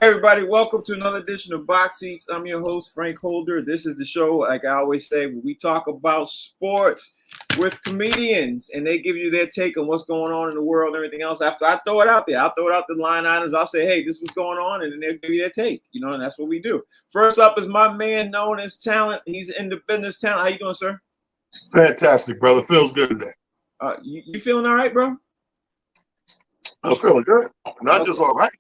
Everybody, welcome to another edition of Box Seats. I'm your host, Frank Holder. This is the show, like I always say, where we talk about sports with comedians, and they give you their take on what's going on in the world and everything else. After I throw it out there, I'll throw it out the line items. I'll say, hey, this is what's going on, and then they'll give you their take, and that's what we do. First up is my man known as Talent. He's in the business. Talent, how you doing, sir? Fantastic, brother. Feels good today. You feeling all right, bro? I'm feeling good. Not just all right.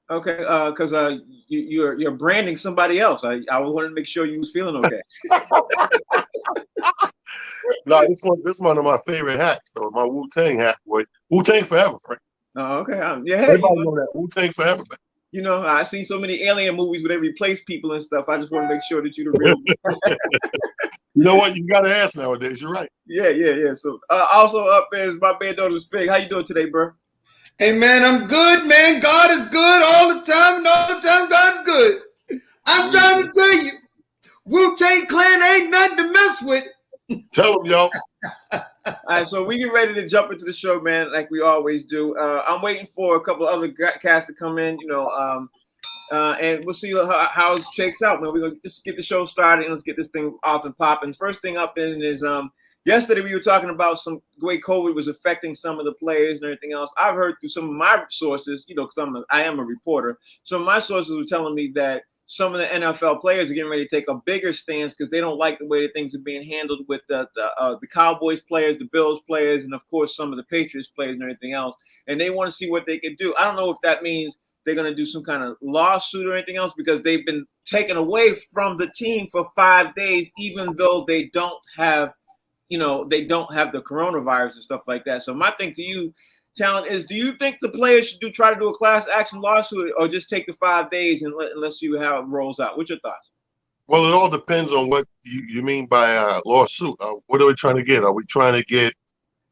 Okay, because you're branding somebody else. I wanted to make sure you was feeling okay. No, this one of my favorite hats, though. My Wu-Tang hat, boy. Wu-Tang forever, Frank. Oh, okay. Yeah, everybody know that. Wu-Tang forever, man. I see so many alien movies where they replace people and stuff. I just want to make sure that you're the real. You know what? You got to ask nowadays. You're right. Yeah. So also up there is my band daughter's Fig. How you doing today, bro? Hey, man, I'm good, man. God is good all the time, and all the time God is good. I'm trying to tell you, Wu-Tang Clan ain't nothing to mess with. Tell them, y'all. All right, so we get ready to jump into the show, man, like we always do. I'm waiting for a couple of other cats to come in, and we'll see how it shakes out, man. We're going to just get the show started, and let's get this thing off and popping. First thing up is yesterday we were talking about some way COVID was affecting some of the players and everything else. I've heard through some of my sources, because I am a reporter. Some of my sources were telling me that some of the NFL players are getting ready to take a bigger stance because they don't like the way that things are being handled with the Cowboys players, the Bills players, and of course some of the Patriots players and everything else. And they want to see what they can do. I don't know if that means they're going to do some kind of lawsuit or anything else because they've been taken away from the team for 5 days, even though they don't have the coronavirus and stuff like that. So my thing to you, Talent, is do you think the players should try to do a class action lawsuit or just take the 5 days and let's see how it rolls out? What's your thoughts? Well, it all depends on what you mean by lawsuit. What are we trying to get? Are we trying to get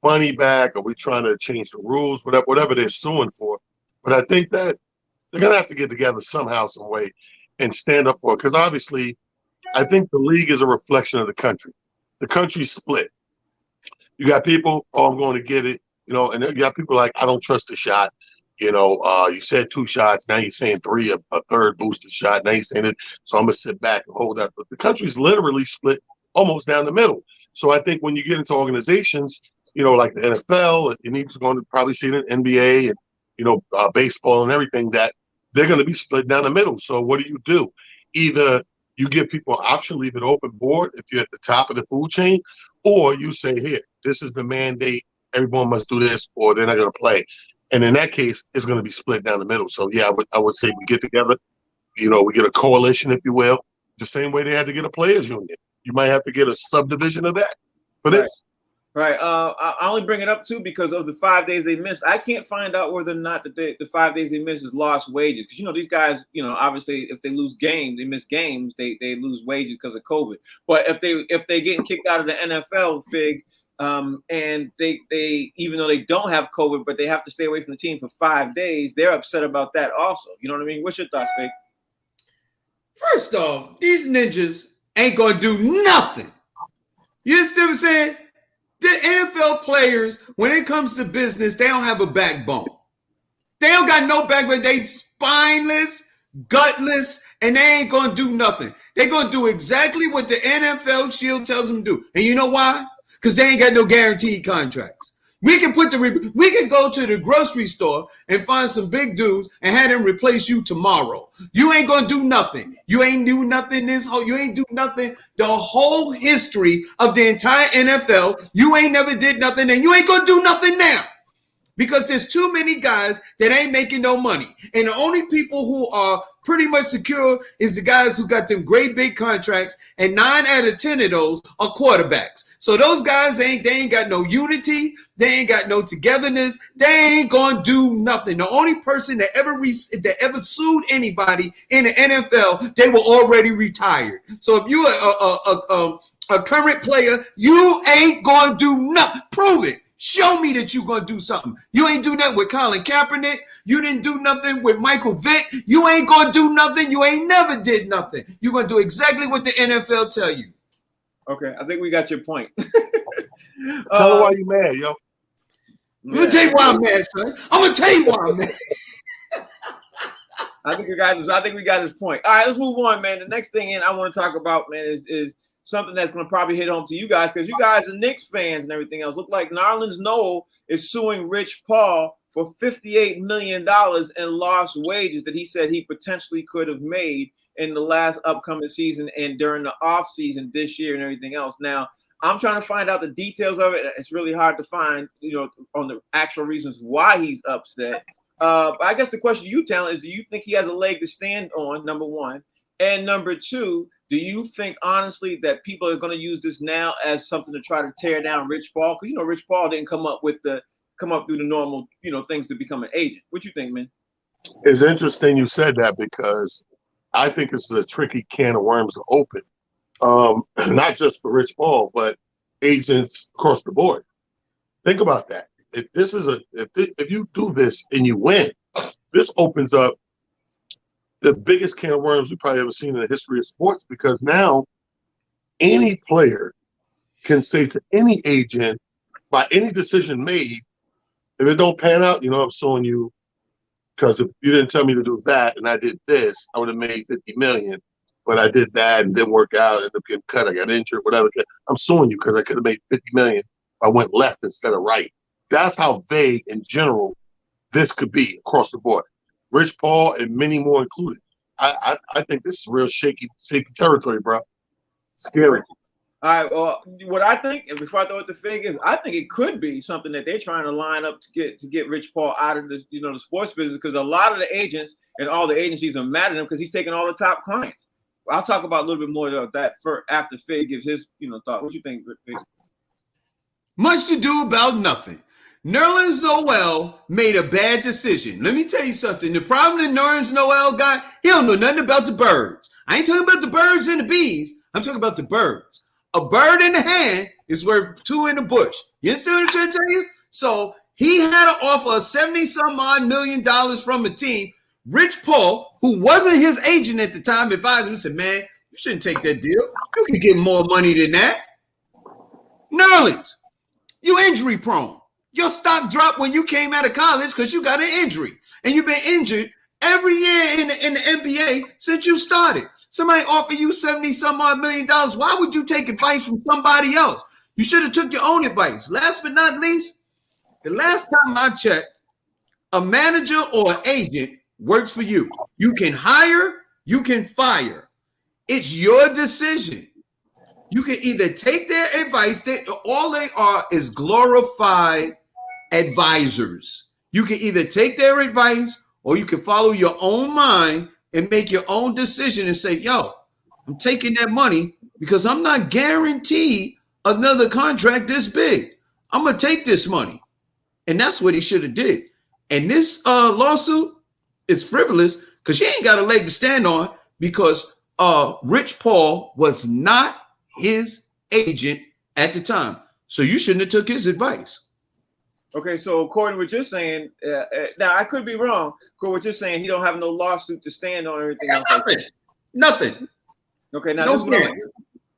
money back? Are we trying to change the rules? Whatever they're suing for. But I think that they're going to have to get together somehow, some way, and stand up for it. Because obviously, I think the league is a reflection of the country. The country's split. You got people, I'm going to get it, and you got people like, I don't trust the shot. You said 2 shots, now you're saying 3, a third booster shot. Now you're saying it, so I'm going to sit back and hold that. But the country's literally split almost down the middle. So I think when you get into organizations, like the NFL, and even going to probably see the NBA and, baseball and everything, that they're going to be split down the middle. So what do? Either you give people an option, leave it open board if you're at the top of the food chain, or you say, here, this is the mandate, everyone must do this, or they're not going to play. And in that case, it's going to be split down the middle. So, yeah, I would say we get together, we get a coalition, if you will, the same way they had to get a players union. You might have to get a subdivision of that for this. Right. I only bring it up, too, because of the 5 days they missed. I can't find out whether or not the 5 days they missed is lost wages. Because, these guys, obviously, if they lose games, they miss games, they lose wages because of COVID. But if they're getting kicked out of the NFL, Fig, and they even though they don't have COVID, but they have to stay away from the team for 5 days, they're upset about that also. You know what I mean? What's your thoughts, Fig? First off, these ninjas ain't going to do nothing. You understand what I'm saying? The NFL players, when it comes to business, they don't have a backbone. They don't got no backbone. They spineless, gutless, and they ain't going to do nothing. They're going to do exactly what the NFL Shield tells them to do. And you know why? Because they ain't got no guaranteed contracts. We can go to the grocery store and find some big dudes and have them replace you tomorrow. You ain't gonna do nothing. You ain't do nothing you ain't do nothing the whole history of the entire NFL. You ain't never did nothing, and you ain't gonna do nothing now. Because there's too many guys that ain't making no money. And the only people who are pretty much secure is the guys who got them great big contracts, and 9 out of 10 of those are quarterbacks. So those guys they ain't got no unity, they ain't got no togetherness, they ain't gonna do nothing. The only person that ever sued anybody in the NFL, they were already retired. So if you are a current player, you ain't gonna do nothing. Prove it. Show me that you're going to do something. You ain't do that with Colin Kaepernick. You didn't do nothing with Michael Vick. You ain't going to do nothing. You ain't never did nothing. You're going to do exactly what the NFL tell you. Okay, I think we got your point. Tell them why you mad, yo. I'm going to tell you why I'm mad, son. I'm going to tell you why I'm mad. I think we got his point. All right, let's move on, man. The next thing I want to talk about, man, is something that's going to probably hit home to you guys because you guys are Knicks fans and everything else. Look like Noel is suing Rich Paul for $58 million in lost wages that he said he potentially could have made in the last upcoming season and during the off season this year and everything else. Now, I'm trying to find out the details of it. It's really hard to find, on the actual reasons why he's upset. But I guess the question you, Talent, is do you think he has a leg to stand on, number one? And number two, do you think, honestly, that people are going to use this now as something to try to tear down Rich Paul? Because, Rich Paul didn't come up through the normal, things to become an agent. What you think, man? It's interesting you said that because I think this is a tricky can of worms to open. Not just for Rich Paul, but agents across the board. Think about that. If you do this and you win, this opens up the biggest can of worms we've probably ever seen in the history of sports, because now any player can say to any agent by any decision made, if it don't pan out, I'm suing you because if you didn't tell me to do that and I did this, I would have made $50 million. But I did that and didn't work out, ended up getting cut, I got injured, whatever. I'm suing you because I could have made $50 million if I went left instead of right. That's how vague in general this could be across the board. Rich Paul and many more included. I think this is real shaky territory, bro. Scary. All right. Well, what I think, and before I throw it to figures, I think it could be something that they're trying to line up to get Rich Paul out of the the sports business, because a lot of the agents and all the agencies are mad at him because he's taking all the top clients. I'll talk about a little bit more of that after Fig gives his thought. What do you think, Fig? Much to do about nothing. Nerlens Noel made a bad decision. Let me tell you something. The problem that Nerlens Noel got, he don't know nothing about the birds. I ain't talking about the birds and the bees. I'm talking about the birds. A bird in the hand is worth two in the bush. You understand what I'm trying to tell you? So he had to offer $70-some-odd million from a team. Rich Paul, who wasn't his agent at the time, advised him and said, man, you shouldn't take that deal. You can get more money than that. Nerlens, you injury prone. Your stock dropped when you came out of college because you got an injury. And you've been injured every year in the NBA since you started. Somebody offer you $70-some-odd million. Why would you take advice from somebody else? You should have took your own advice. Last but not least, the last time I checked, a manager or an agent works for you. You can hire, you can fire. It's your decision. You can either take their advice. All they are is glorified advisors. You can either take their advice or you can follow your own mind and make your own decision and say, yo, I'm taking that money because I'm not guaranteed another contract this big. I'm going to take this money. And that's what he should have did. And this lawsuit is frivolous because you ain't got a leg to stand on because Rich Paul was not his agent at the time. So you shouldn't have took his advice. Okay, so according to what you're saying, now I could be wrong. According to what you're saying, he don't have no lawsuit to stand on or anything else. Nothing. Okay, now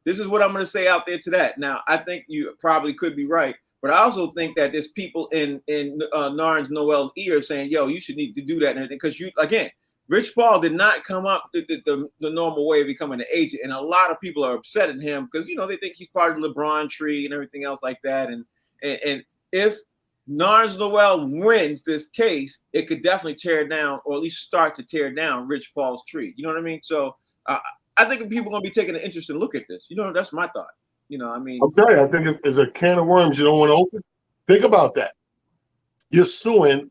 this is what I'm going to say out there to that. Now, I think you probably could be right, but I also think that there's people in Nerlens Noel's ear saying, yo, you should need to do that and everything. Because Rich Paul did not come up the normal way of becoming an agent. And a lot of people are upset at him because, they think he's part of the Lebron tree and everything else like that. And if Nerlens Noel wins this case, it could definitely tear down, or at least start to tear down Rich Paul's tree. You know what I mean? So I think people are going to be taking an interest and look at this. That's my thought. I'm telling you, I think it's a can of worms you don't want to open. Think about that. You're suing.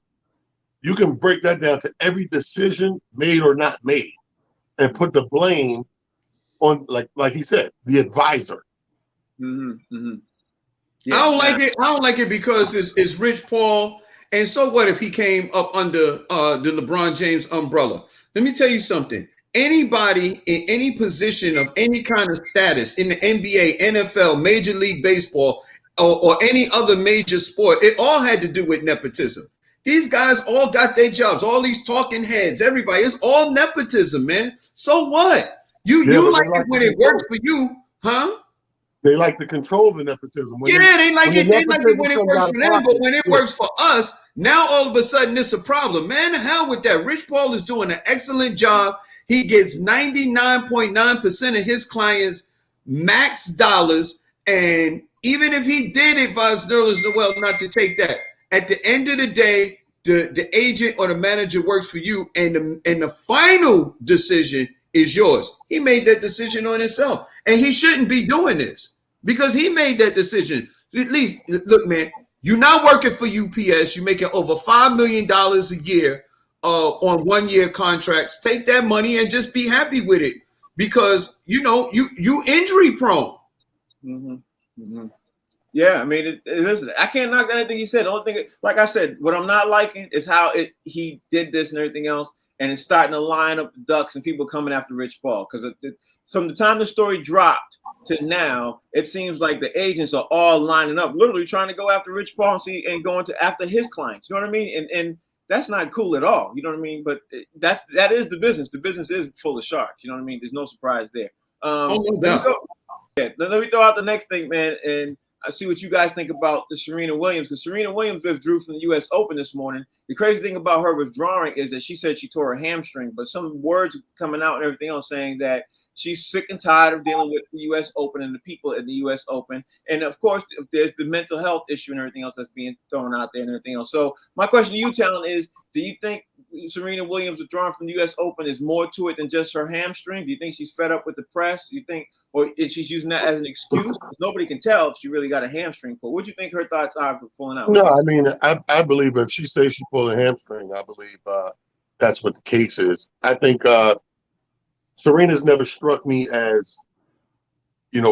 You can break that down to every decision made or not made and put the blame on, like he said, the advisor. Mm-hmm, mm-hmm. Yeah, I don't like it because it's Rich Paul. And so what if he came up under the LeBron James umbrella? Let me tell you something. Anybody in any position of any kind of status in the NBA, NFL, Major League Baseball, or any other major sport, it all had to do with nepotism. These guys all got their jobs. All these talking heads, everybody, it's all nepotism, man. So what? You like it when it works for you, huh? They like to control the nepotism. They like it when it works for them, but when it works for us, now all of a sudden it's a problem. Man, the hell with that. Rich Paul is doing an excellent job. He gets 99.9% of his clients max dollars, and even if he did advise Nerlens Noel not to take that, at the end of the day, the agent or the manager works for you, and the final decision is yours. He made that decision on himself, and he shouldn't be doing this because he made that decision. At least, look, man, you're not working for UPS. You're making over $5 million a year on 1-year contracts. Take that money and just be happy with it because you injury prone. Mm-hmm. Mm-hmm. Yeah, I mean, listen, I can't knock anything he said. The only thing, like I said, what I'm not liking is how he did this and everything else, and it's starting to line up the ducks and people coming after Rich Paul. Because from the time the story dropped to now, it seems like the agents are all lining up, literally trying to go after Rich Paul and going after his clients. You know what I mean? And that's not cool at all. You know what I mean? But that is the business. The business is full of sharks. You know what I mean? There's no surprise there. No doubt. Let me throw out the next thing, man, and I see what you guys think about the Serena Williams, because Serena Williams withdrew from the U.S. Open this morning. The crazy thing about her withdrawing is that she said she tore her hamstring, but some words coming out and everything else saying that she's sick and tired of dealing with the U.S. Open and the people at the U.S. Open. And, of course, there's the mental health issue and everything else that's being thrown out there and everything else. So my question to you, Talon, is do you think Serena Williams withdrawing from the U.S. Open is more to it than just her hamstring? Do you think she's fed up with the press? Do you think – or she's using that as an excuse? Nobody can tell if she really got a hamstring pull. What do you think her thoughts are for pulling out? No, I mean, I believe if she says she pulled a hamstring, I believe that's what the case is. I think Serena's never struck me as,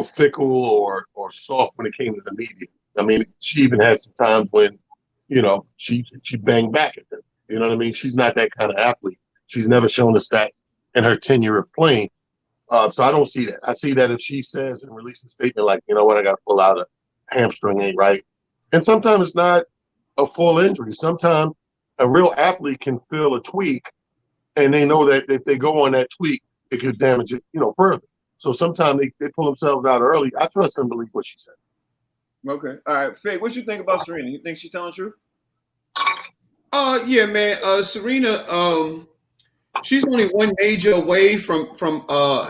fickle or soft when it came to the media. I mean, she even had some times when, she banged back at them. You know what I mean? She's not that kind of athlete. She's never shown us that in her tenure of playing. So I don't see that. I see that if she says and releases a statement like, you know what, I got to pull out a hamstring, ain't right. And sometimes it's not a full injury. Sometimes a real athlete can feel a tweak, and they know that if they go on that tweak, it could damage it, further. So sometimes they pull themselves out early. I trust them to believe what she said. Okay. All right. Faye, what you think about Serena? You think she's telling the truth? Yeah, man. Serena, she's only one major away from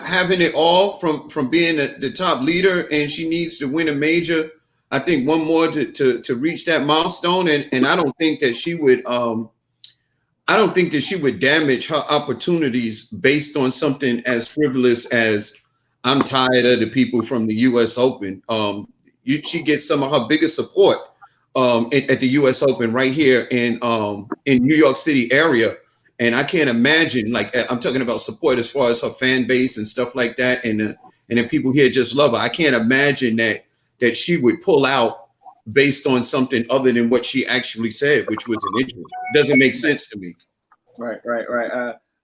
having it all, from being the top leader, and she needs to win a major. I think one more to reach that milestone, and I don't think that she would. I don't think that she would damage her opportunities based on something as frivolous as I'm tired of the people from the U.S. Open. She gets some of her biggest support at the U.S. Open right here in New York City area. And I can't imagine, like, I'm talking about support as far as her fan base and stuff like that. And then people here just love her. I can't imagine that she would pull out based on something other than what she actually said, which was an injury. It doesn't make sense to me. Right.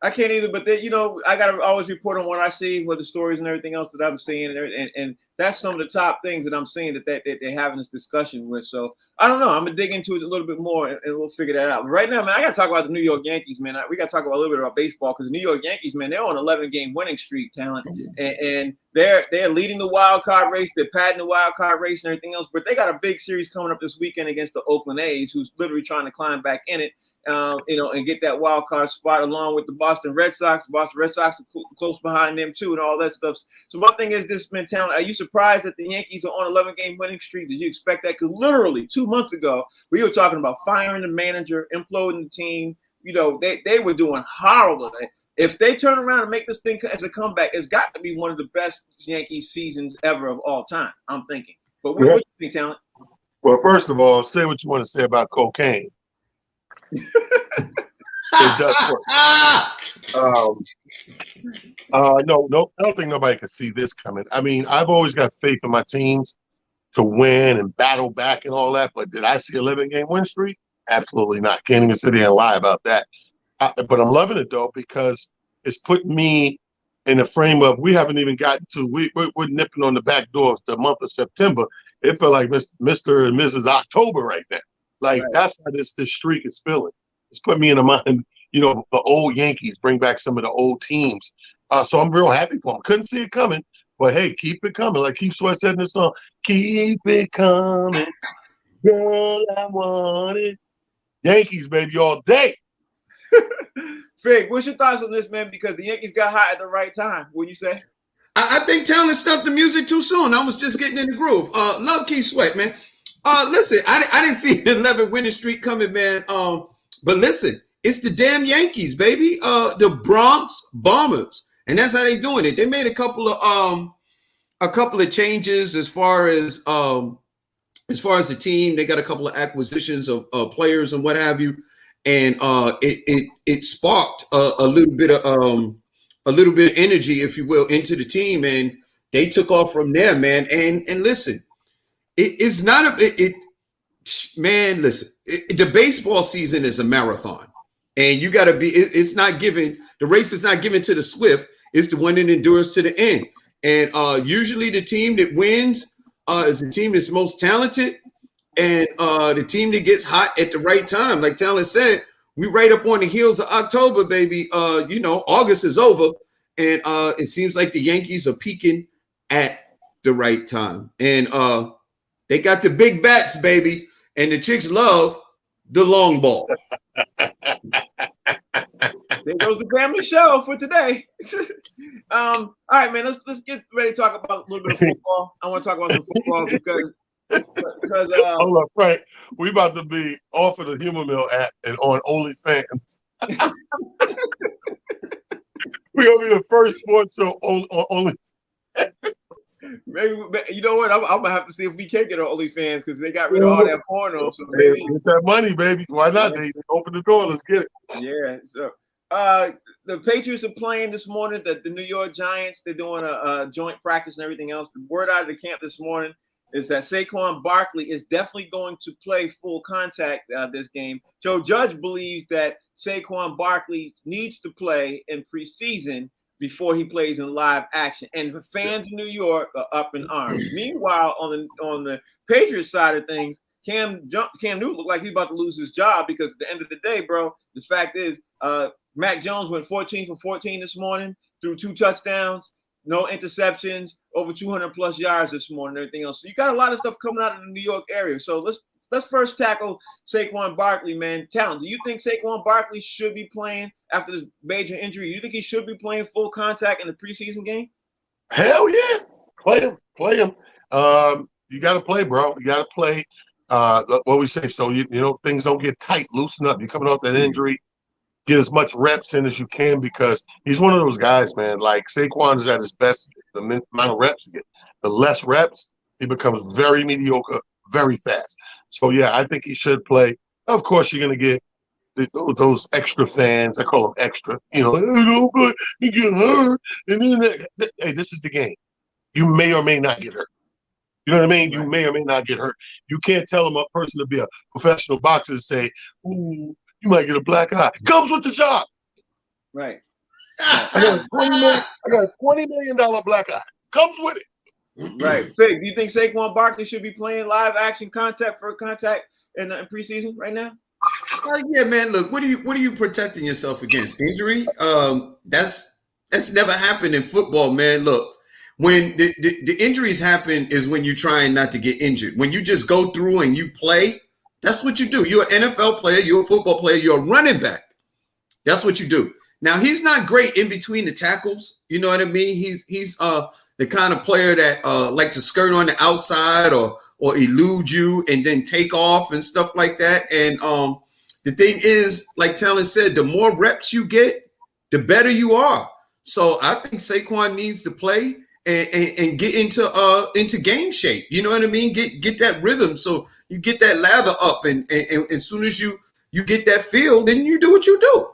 I can't either, but I got to always report on what I see, what the stories and everything else that I'm seeing, and that's some of the top things that I'm seeing that they're having this discussion with. So I don't know. I'm gonna dig into it a little bit more, and we'll figure that out. But right now, man, I got to talk about the New York Yankees, man. We got to talk about a little bit about baseball because the New York Yankees, man, they're on an 11-game winning streak, Talent, and they're leading the wild card race. They're padding the wild card race and everything else. But they got a big series coming up this weekend against the Oakland A's, who's literally trying to climb back in it. And get that wild card spot along with the Boston Red Sox. The Boston Red Sox are close behind them too, and all that stuff. So one thing is this mentality. Are you surprised that the Yankees are on 11-game winning streak? Did you expect that? Because literally 2 months ago, we were talking about firing the manager, imploding the team. They were doing horrible. If they turn around and make this thing as a comeback, it's got to be one of the best Yankees seasons ever of all time, I'm thinking. But what do you think, Talent? Well, first of all, say what you want to say about cocaine. It does work. No, I don't think nobody can see this coming. I mean, I've always got faith in my teams to win and battle back and all that, but did I see a 11-game win streak? Absolutely not. Can't even sit here and lie about that. But I'm loving it, though, because it's put me in a frame of we haven't even gotten to we're nipping on the back doors the month of September. It felt like Mr. and Mrs. October right now. Like, right. That's how this streak is feeling. It's put me in the mind, the old Yankees, bring back some of the old teams. So I'm real happy for them. Couldn't see it coming, But hey, keep it coming. Like Keith Sweat said in the song, keep it coming. Girl, I want it. Yankees, baby, all day. Fig, what's your thoughts on this, man? Because the Yankees got hot at the right time. What you say? I think Talon stopped the music too soon. I was just getting in the groove. Love Keith Sweat, man. Listen, I didn't see the 11 winning streak coming, man. But listen, it's the damn Yankees, baby. The Bronx Bombers, and that's how they doing it. They made a couple of changes as far as the team. They got a couple of acquisitions of players and what have you, and it sparked a little bit of energy, if you will, into the team, and they took off from there, man. And listen, it's not man. Listen, the baseball season is a marathon, and you got to be. It's not given. The race is not given to the swift. It's the one that endures to the end. And usually, the team that wins is the team that's most talented, and the team that gets hot at the right time. Like Talon said, we right up on the heels of October, baby. August is over, and it seems like the Yankees are peaking at the right time. And they got the big bats, baby, and the chicks love the long ball. There goes the family show for today. All right, man. Let's get ready to talk about a little bit of football. I want to talk about some football because hold up, Frank. We about to be off of the Humor Mill app and on OnlyFans. We're gonna be the first sports show on OnlyFans. Maybe you know what? I'm gonna have to see if we can get on OnlyFans because they got rid of all that porno. So maybe get that money, baby. Why not? Yeah. They open the door. Let's get it. Yeah. So the Patriots are playing this morning. The New York Giants. They're doing a joint practice and everything else. The word out of the camp this morning is that Saquon Barkley is definitely going to play full contact this game. Joe Judge believes that Saquon Barkley needs to play in preseason before he plays in live action. And the fans in New York are up in arms. Meanwhile, on the Patriots side of things, Cam Newton looked like he's about to lose his job because at the end of the day, bro, the fact is Mac Jones went 14 for 14 this morning, threw 2 touchdowns, no interceptions, over 200 plus yards this morning, and everything else. So you got a lot of stuff coming out of the New York area. So let's first tackle Saquon Barkley, man. Talon, do you think Saquon Barkley should be playing after this major injury? Do you think he should be playing full contact in the preseason game? Hell yeah. Play him. You got to play, bro. You got to play. What we say, so you know things don't get tight. Loosen up. You're coming off that injury. Get as much reps in as you can because he's one of those guys, man. Like Saquon is at his best. The amount of reps you get, the less reps, he becomes very mediocre, very fast. So yeah, I think he should play. Of course, you're gonna get those extra fans. I call them extra. But you get hurt, and then hey, this is the game. You may or may not get hurt. You know what I mean? Right. You may or may not get hurt. You can't tell a person to be a professional boxer and say, "Ooh, you might get a black eye." Comes with the job. Right. I got a $20 million black eye. Comes with it. Right. Fig, do you think Saquon Barkley should be playing live action contact in preseason right now? Yeah, man. Look, what are you protecting yourself against? Injury? That's never happened in football, man. Look, when the injuries happen is when you're trying not to get injured. When you just go through and you play, that's what you do. You're an NFL player. You're a football player. You're a running back. That's what you do. Now, he's not great in between the tackles. You know what I mean? He's the kind of player that like to skirt on the outside or elude you and then take off and stuff like that. And the thing is, like Talon said, the more reps you get, the better you are. So I think Saquon needs to play and get into game shape. You know what I mean? Get that rhythm so you get that lather up, and as soon as you get that feel, then you do what you do.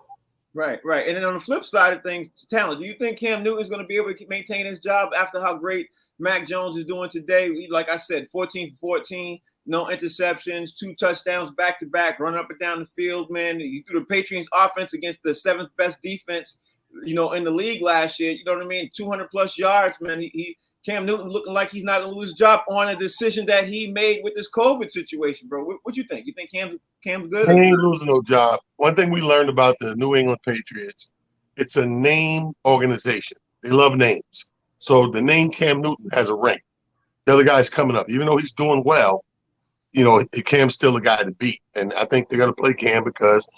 Right. And then on the flip side of things, Talon, do you think Cam Newton is going to be able to maintain his job after how great Mac Jones is doing today? Like I said, 14 for 14, no interceptions, 2 touchdowns back to back, run up and down the field, man. You threw the Patriots offense against the 7th best defense, in the league last year. You know what I mean? 200 plus yards, man. Cam Newton looking like he's not going to lose his job on a decision that he made with this COVID situation, bro. What you think? You think Cam's good? He ain't losing no job. One thing we learned about the New England Patriots, it's a name organization. They love names. So the name Cam Newton has a ring. The other guy's coming up. Even though he's doing well, Cam's still a guy to beat. And I think they're going to play Cam because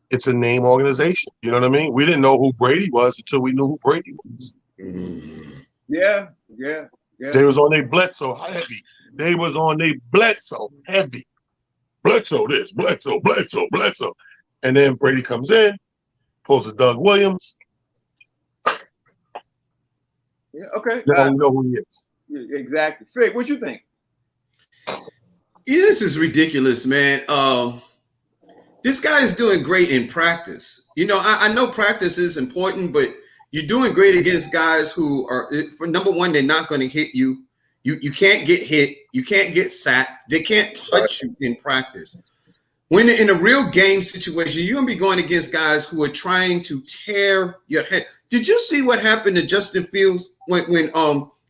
it's a name organization. You know what I mean? We didn't know who Brady was until we knew who Brady was. Yeah. They was on their Bledsoe heavy. They was on their Bledsoe heavy. Bledsoe this, Bledsoe. And then Brady comes in, pulls a Doug Williams. Yeah, okay. Now we know who he is. Exactly. Fig, what you think? Yeah, this is ridiculous, man. This guy is doing great in practice. I know practice is important, but you're doing great against guys who are, for number one, they're not going to hit you. You can't get hit. You can't get sacked. They can't touch you in practice. When in a real game situation, you're going to be going against guys who are trying to tear your head. Did you see what happened to Justin Fields when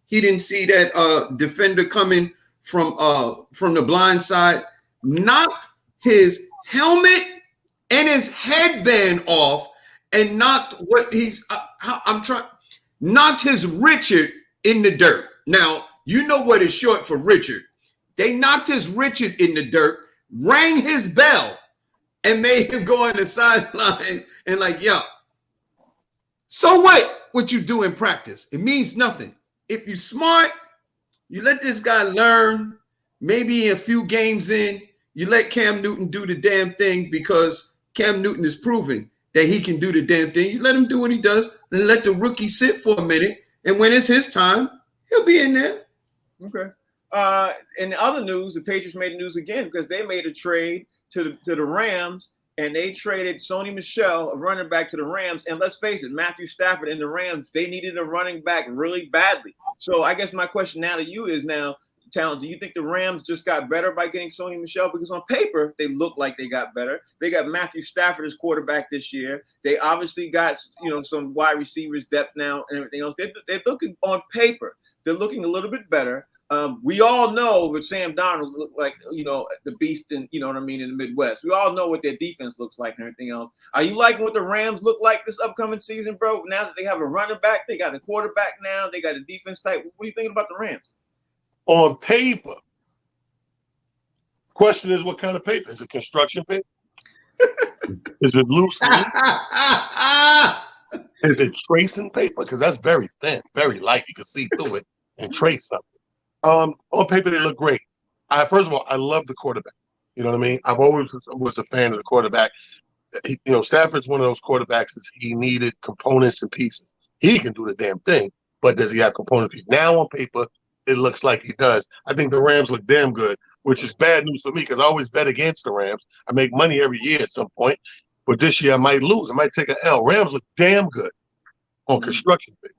he didn't see that defender coming from the blind side, knocked his helmet and his headband off, and knocked knocked his Richard in the dirt. Now, you know what is short for Richard. They knocked his Richard in the dirt, rang his bell, and made him go on the sidelines and yo. So what you do in practice? It means nothing. If you're smart, you let this guy learn. Maybe a few games in, you let Cam Newton do the damn thing because Cam Newton is proving that he can do the damn thing. You let him do what he does, then let the rookie sit for a minute. And when it's his time, he'll be in there. Okay. In other news, the Patriots made the news again because they made a trade to the Rams, and they traded Sony Michel, a running back, to the Rams. And let's face it, Matthew Stafford and the Rams, they needed a running back really badly. So I guess my question now to you is Talon, do you think the Rams just got better by getting Sony Michel? Because on paper, they look like they got better. They got Matthew Stafford as quarterback this year. They obviously got some wide receivers depth now and everything else. They're looking on paper. They're looking a little bit better. We all know what Sam Darnold looked like, the beast in, in the Midwest. We all know what their defense looks like and everything else. Are you liking what the Rams look like this upcoming season, bro? Now that they have a running back, they got a quarterback now, they got a defense type. What are you thinking about the Rams? On paper. Question is, what kind of paper? Is it construction paper? Is it loose leaf? Is it tracing paper? Because that's very thin, very light. You can see through it and trace something. On paper, they look great. First of all, I love the quarterback. You know what I mean? I've always was a fan of the quarterback. Stafford's one of those quarterbacks that he needed components and pieces. He can do the damn thing, but does he have component pieces? Now on paper, it looks like he does. I think the Rams look damn good, which is bad news for me because I always bet against the Rams. I make money every year at some point, but this year I might lose. I might take an L. Rams look damn good on construction paper.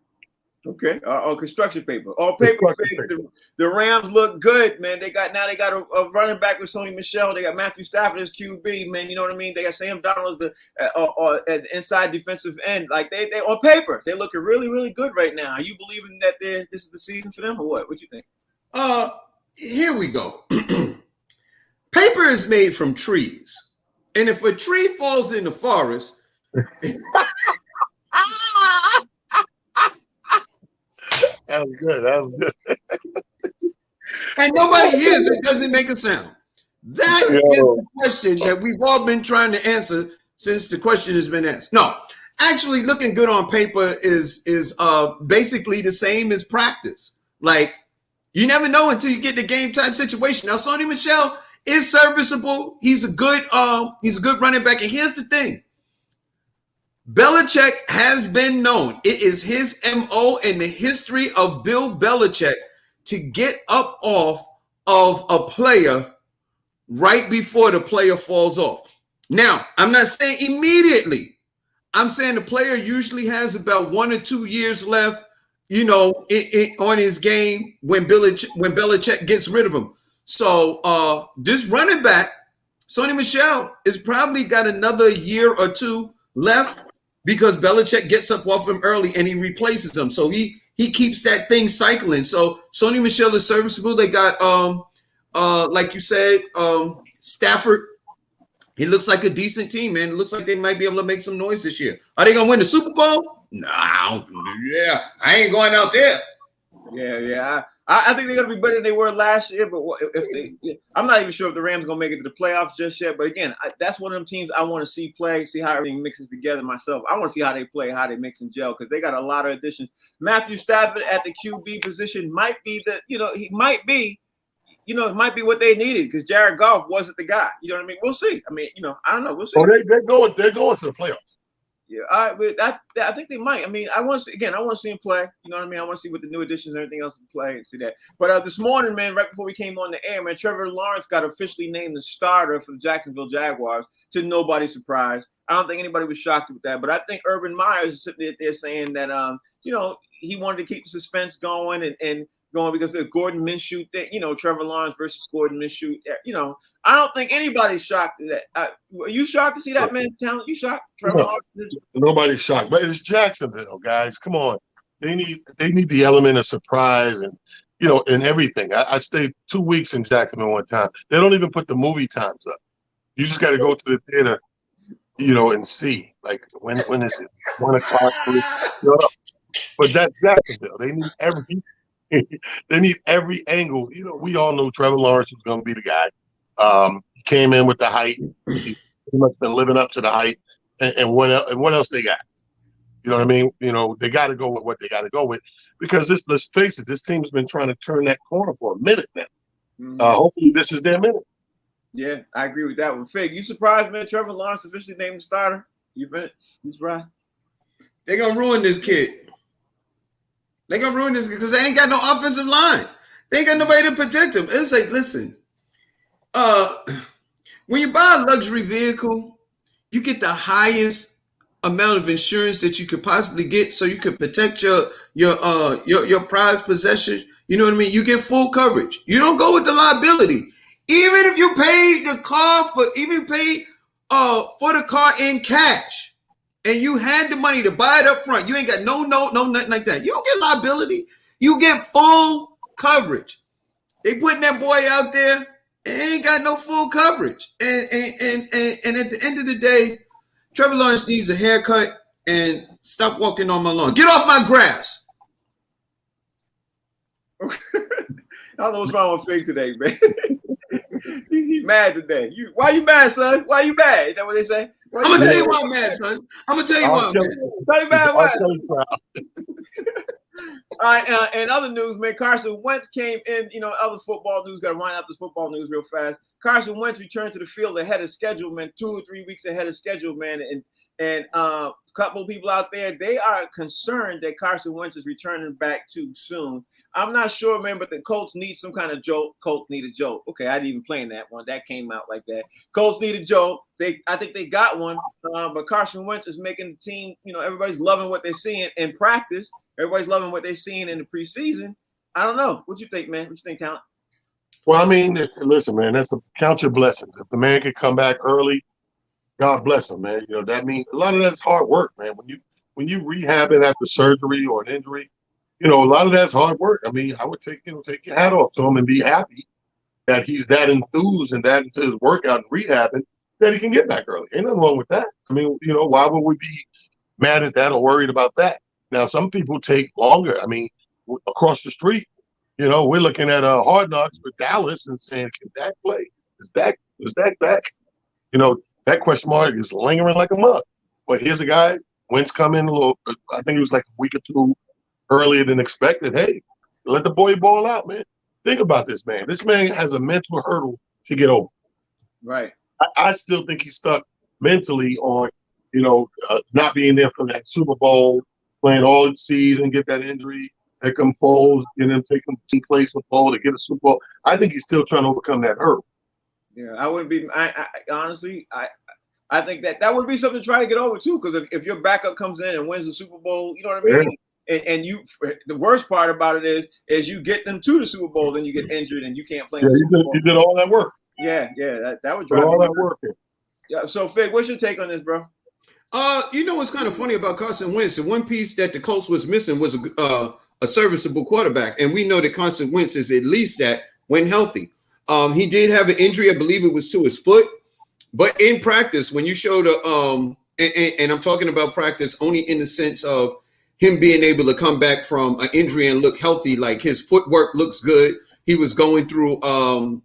Okay, on construction paper. On paper, the Rams look good, man. They got a running back with Sony Michel. They got Matthew Stafford as QB, man. You know what I mean? They got Sam Darnold as the inside defensive end. Like they on paper, they're looking really, really good right now. Are you believing that this is the season for them, or what? What you think? Here we go. Paper is made from trees, and if a tree falls in the forest. That was good. And nobody hears it, doesn't make a sound. That is the question that we've all been trying to answer since the question has been asked. No, actually looking good on paper is basically the same as practice. Like, you never know until you get the game time situation. Now, Sony Michel is serviceable. He's a good running back. And here's the thing. Belichick has been known. It is his MO in the history of Bill Belichick to get up off of a player right before the player falls off. Now, I'm not saying immediately. I'm saying the player usually has about 1 or 2 years left, on his game when Belichick gets rid of him. So this running back, Sony Michel, is probably got another year or two left, because Belichick gets up off him early and he replaces him. So he keeps that thing cycling. So Sony Michel is serviceable. They got, like you said, Stafford. He looks like a decent team, man. It looks like they might be able to make some noise this year. Are they going to win the Super Bowl? No. Yeah, I ain't going out there. Yeah. I think they're gonna be better than they were last year. But I'm not even sure if the Rams are gonna make it to the playoffs just yet. But again, that's one of them teams I want to see play, see how everything mixes together myself. I want to see how they play, how they mix and gel, because they got a lot of additions. Matthew Stafford at the QB position might be it might be what they needed, because Jared Goff wasn't the guy. You know what I mean? We'll see. I mean, I don't know. We'll see. Oh, they're going to the playoffs. Yeah, I think they might. I mean, I want to see him play. You know what I mean? I want to see what the new additions and everything else play and see that. But this morning, man, right before we came on the air, man, Trevor Lawrence got officially named the starter for the Jacksonville Jaguars, to nobody's surprise. I don't think anybody was shocked with that. But I think Urban Meyer is sitting there saying that, he wanted to keep the suspense going and going because of the Gordon Minshew thing, Trevor Lawrence versus Gordon Minshew. I don't think anybody's shocked at that. Are you shocked to see that man talent? You shocked? Trevor Lawrence? Nobody's shocked, but it's Jacksonville, guys. Come on, they need the element of surprise and and everything. I stayed 2 weeks in Jacksonville one time. They don't even put the movie times up. You just got to go to the theater, and see like when is it 1 o'clock? But that's Jacksonville. They need everything. They need every angle. We all know Trevor Lawrence was going to be the guy. He came in with the height. He must have been living up to the height. And what else they got? You know what I mean? They got to go with what they got to go with, because let's face it, this team's been trying to turn that corner for a minute now. Mm-hmm. Hopefully this is their minute. Yeah, I agree with that one. Fig, you surprised, man? Trevor Lawrence officially named the starter? You surprised? They're going to ruin this kid. They're going to ruin this because they ain't got no offensive line. They ain't got nobody to protect them. It's like, listen, when you buy a luxury vehicle, you get the highest amount of insurance that you could possibly get, so you could protect your prized possession. You know what I mean? You get full coverage. You don't go with the liability. Even if you paid the car for the car in cash, and you had the money to buy it up front, you ain't got no nothing like that. You don't get liability. You get full coverage. They putting that boy out there and ain't got no full coverage. And at the end of the day, Trevor Lawrence needs a haircut and stop walking on my lawn. Get off my grass. I don't know what's wrong with Fig today, man. He's mad today. Why you mad, son? Why you mad? Is that what they say? I'm going to tell you why I'm mad, son. I'm going to tell you why I'm mad. Tell you mad why. All right, and other news, man, Carson Wentz came in, other football news, got to wind up this football news real fast. Carson Wentz returned to the field ahead of schedule, man, 2 or 3 weeks ahead of schedule, man, and a couple of people out there, they are concerned that Carson Wentz is returning back too soon. I'm not sure, man, but the Colts need some kind of jolt. Colts need a jolt. Okay, I didn't even play in that one. That came out like that. Colts need a jolt. I think they got one, but Carson Wentz is making the team, everybody's loving what they're seeing in practice. Everybody's loving what they're seeing in the preseason. I don't know. What you think, man? What you think, Talent? Well, I mean, listen, man, count your blessings. If the man could come back early, God bless him, man. That means a lot of that's hard work, man. When you rehab it after surgery or an injury, a lot of that's hard work. I mean, I would take your hat off to him and be happy that he's that enthused and that into his workout and rehabbing that he can get back early. Ain't nothing wrong with that. I mean, why would we be mad at that or worried about that? Now, some people take longer. I mean, across the street, we're looking at Hard Knocks with Dallas and saying, can Dak play? Is Dak back? That question mark is lingering like a mug. But here's a guy, Wentz come in a little, I think it was like a week or two earlier than expected. Hey, let the boy ball out, man. Think about this, man. This man has a mental hurdle to get over. Right. I still think he's stuck mentally on, not being there for that Super Bowl, playing all the season, get that injury. Here come Foles, take him to place with Foles to get a Super Bowl. I think he's still trying to overcome that hurdle. Yeah, I wouldn't be. I honestly, I think that would be something to try to get over too. Because if your backup comes in and wins the Super Bowl, you know what I mean. Yeah. And you, the worst part about it is you get them to the Super Bowl, then you get injured and you can't play. Yeah, you did all that work. Yeah, that would drive all that work. Yeah. So, Fig, what's your take on this, bro? What's kind of funny about Carson Wentz? The one piece that the Colts was missing was a serviceable quarterback, and we know that Carson Wentz is at least that when healthy. He did have an injury, I believe it was to his foot, but in practice, when you showed and I'm talking about practice only in the sense of him being able to come back from an injury and look healthy. Like his footwork looks good. He was going through, some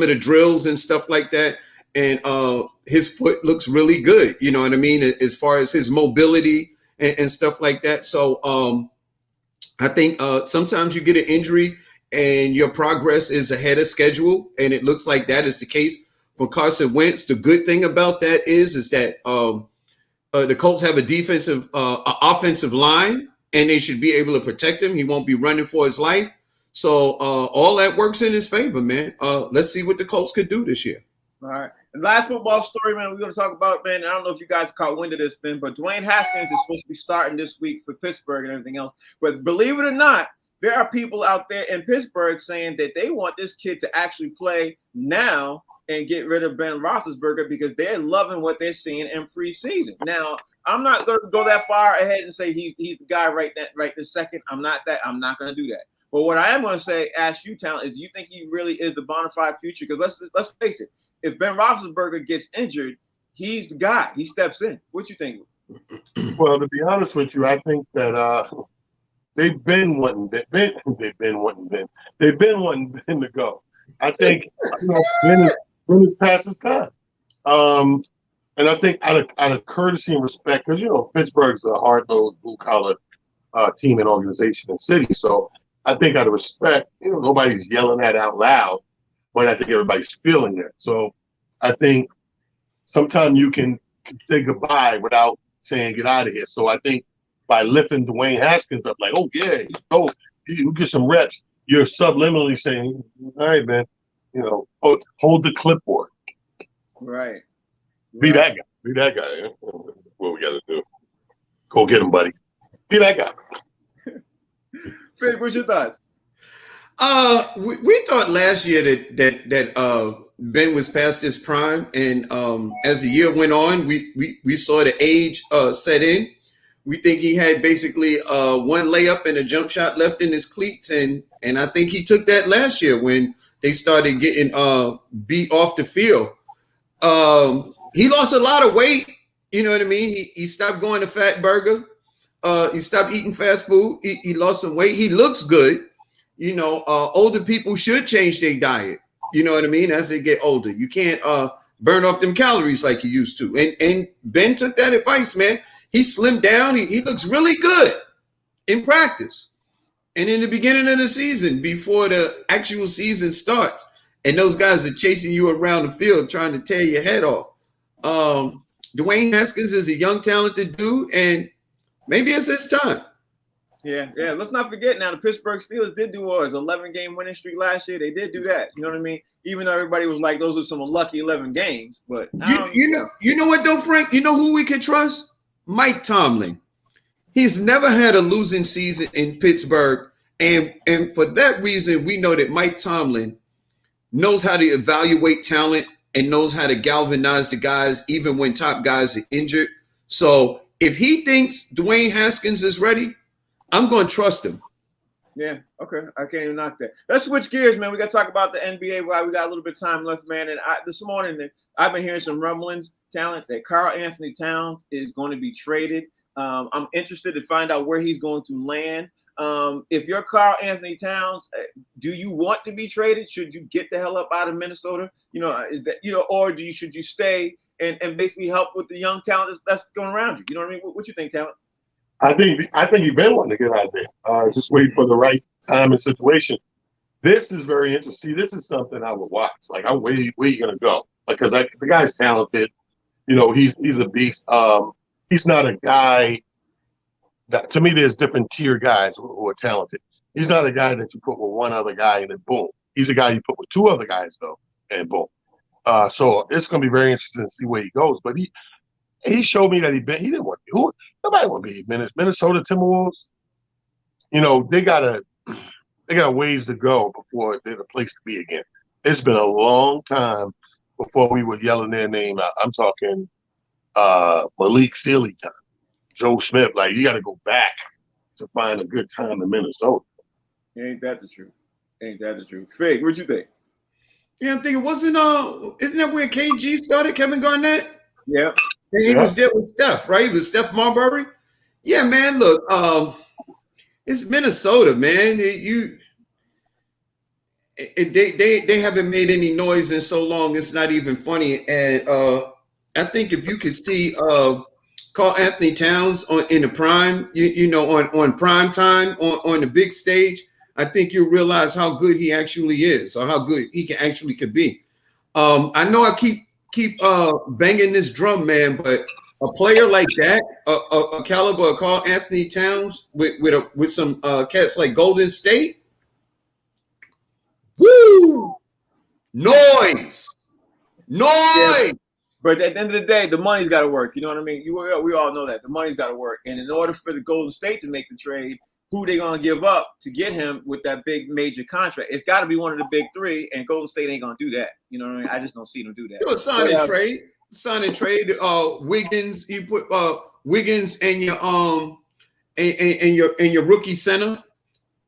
of the drills and stuff like that. And his foot looks really good. You know what I mean? As far as his mobility and stuff like that. So I think sometimes you get an injury and your progress is ahead of schedule. And it looks like that is the case for Carson Wentz. The good thing about that is that the Colts have a offensive line, and they should be able to protect him. He won't be running for his life. So all that works in his favor, man. Let's see what the Colts could do this year. All right. And last football story, man, we're going to talk about, man, I don't know if you guys caught wind of this, man, but Dwayne Haskins is supposed to be starting this week for Pittsburgh and everything else. But believe it or not, there are people out there in Pittsburgh saying that they want this kid to actually play now and get rid of Ben Roethlisberger because they're loving what they're seeing in preseason. Now, I'm not going to go that far ahead and say he's the guy right this second. I'm not going to do that. But what I am going to ask you, Talent, is do you think he really is the bona fide future? Because let's face it, if Ben Roethlisberger gets injured, he's the guy. He steps in. What you think? Well, to be honest with you, I think that they've been wanting Ben to go. I think Ben is past his time. And I think out of courtesy and respect, because Pittsburgh's a hard-nosed, blue-collar team and organization and city. So I think out of respect, nobody's yelling that out loud, but I think everybody's feeling it. So I think sometimes you can say goodbye without saying get out of here. So I think by lifting Dwayne Haskins up, like, oh yeah, you get some reps, you're subliminally saying, all right, man, hold the clipboard. Right. Be that guy. Be that guy. What we got to do? Go get him, buddy. Be that guy. Fig, what's your thoughts? We thought last year that Ben was past his prime, and as the year went on, we saw the age set in. We think he had basically one layup and a jump shot left in his cleats, and I think he took that last year when they started getting beat off the field. He lost a lot of weight. You know what I mean? He stopped going to Fat Burger. He stopped eating fast food. He lost some weight. He looks good. Older people should change their diet. You know what I mean? As they get older, you can't burn off them calories like you used to. And Ben took that advice, man. He slimmed down. He looks really good in practice. And in the beginning of the season, before the actual season starts, and those guys are chasing you around the field trying to tear your head off. Dwayne Haskins is a young, talented dude, and maybe it's his time. Yeah. Let's not forget now, the Pittsburgh Steelers did do 11-game winning streak last year. They did do that. You know what I mean? Even though everybody was like, those are some lucky 11 games. But you know what though, Frank? You know who we can trust? Mike Tomlin. He's never had a losing season in Pittsburgh, and for that reason, we know that Mike Tomlin knows how to evaluate talent and knows how to galvanize the guys, even when top guys are injured. So if he thinks Dwayne Haskins is ready, I'm going to trust him. Yeah, okay. I can't even knock that. Let's switch gears, man. We got to talk about the NBA while we got a little bit of time left, man. And this morning, I've been hearing some rumblings, Talent, that Karl Anthony Towns is going to be traded. I'm interested to find out where he's going to land. If you're Karl Anthony Towns, do you want to be traded? Should you get the hell up out of Minnesota? Or should you stay and basically help with the young talent that's going around you? You know what I mean? What you think, Talent? I think you've been wanting to get out there. Just wait for the right time and situation. This is very interesting. This is something I would watch. Like, where are you going to go? Because the guy's talented. He's a beast. He's not a guy that, to me, there's different tier guys who are talented. He's not a guy that you put with one other guy and then boom. He's a guy you put with two other guys though, and boom. So it's going to be very interesting to see where he goes. But he showed me that he didn't want to. Nobody want to be Minnesota Timberwolves. They got ways to go before they're the place to be again. It's been a long time before we were yelling their name out. I'm talking Malik Sealy time, Joe Smith. Like, you got to go back to find a good time in Minnesota. Ain't that the truth? Fig, what'd you think? Yeah, I'm thinking, isn't that where KG started, Kevin Garnett? Yeah. And he was there with Steph, right? It was Steph Marbury. Yeah, man. Look, it's Minnesota, man. They haven't made any noise in so long. It's not even funny. And I think if you could see Carl Anthony Towns in the prime, on prime time on the big stage, I think you'll realize how good he actually is, or how good he could be. I know I keep banging this drum, man, but a player like that, a caliber of Carl Anthony Towns with some cats like Golden State, woo, noise. Yeah. But at the end of the day, the money's got to work. You know what I mean? We all know that the money's got to work. And in order for the Golden State to make the trade, who they gonna give up to get him with that big major contract? It's got to be one of the big three, and Golden State ain't gonna do that. You know what I mean? I just don't see them do that. You sign and trade. Wiggins, you put Wiggins and your rookie center.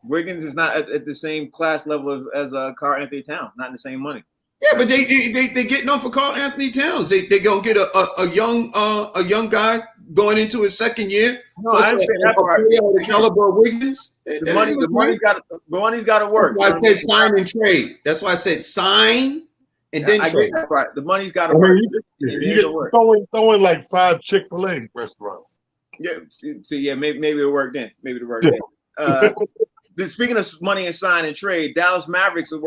Wiggins is not at the same class level as Karl Anthony Towns, not in the same money. Yeah, but they getting on for Carl Anthony Towns. They gonna get a young guy going into his second year. No, I understand that part. The caliber of Wiggins. The money's got to work. That's why I said sign and trade. That's why I said sign and then trade. That part. The money's got to work. You get throwing like 5 Chick-fil-A restaurants. Yeah, see, yeah, maybe it'll work then. Speaking of money and sign and trade, Dallas Mavericks are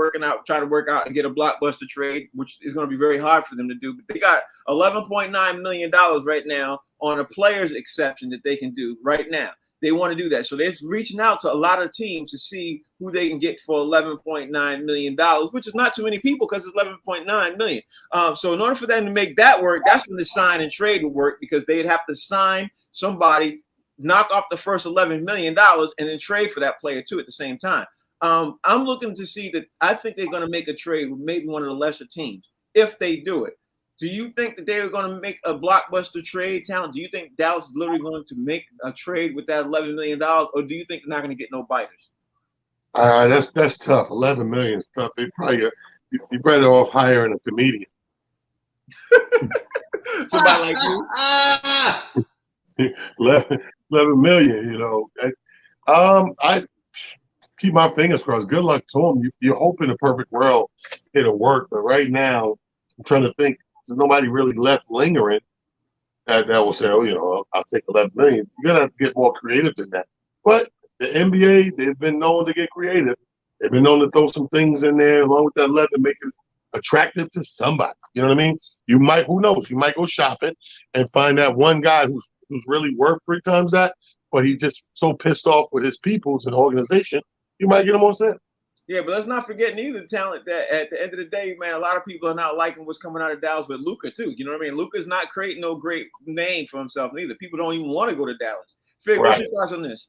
trying to work out and get a blockbuster trade, which is going to be very hard for them to do. But they got $11.9 million right now on a player's exception that they can do right now. They want to do that. So they're reaching out to a lot of teams to see who they can get for $11.9 million, which is not too many people because it's $11.9 million. So in order for them to make that work, that's when the sign and trade would work, because they'd have to sign somebody, knock off the first $11 million, and then trade for that player too at the same time. I'm looking to see that. I think they're going to make a trade with maybe one of the lesser teams if they do it. Do you think that they are going to make a blockbuster trade, Talent? Do you think Dallas is literally going to make a trade with that $11 million, or do you think they're not going to get no biters? That's tough. $11 million is tough. They probably you're better off hiring a comedian. Somebody like you. 11 million, you know. I keep my fingers crossed. Good luck to him. You're hoping the perfect world it'll work, but right now I'm trying to think. There's nobody really left lingering that will say, "Oh, you know, I'll take 11 million." You're gonna have to get more creative than that. But the NBA, they've been known to get creative. They've been known to throw some things in there along with that 11, make it attractive to somebody. You know what I mean? You might, who knows? You might go shopping and find that one guy who's really worth 3 times that, but he's just so pissed off with his peoples and organization, you might get him on set. Yeah, but let's not forget neither, Talent, that at the end of the day, man, a lot of people are not liking what's coming out of Dallas with Luka too. You know what I mean? Luka's not creating no great name for himself neither. People don't even want to go to Dallas. Fig, what's your thoughts on this?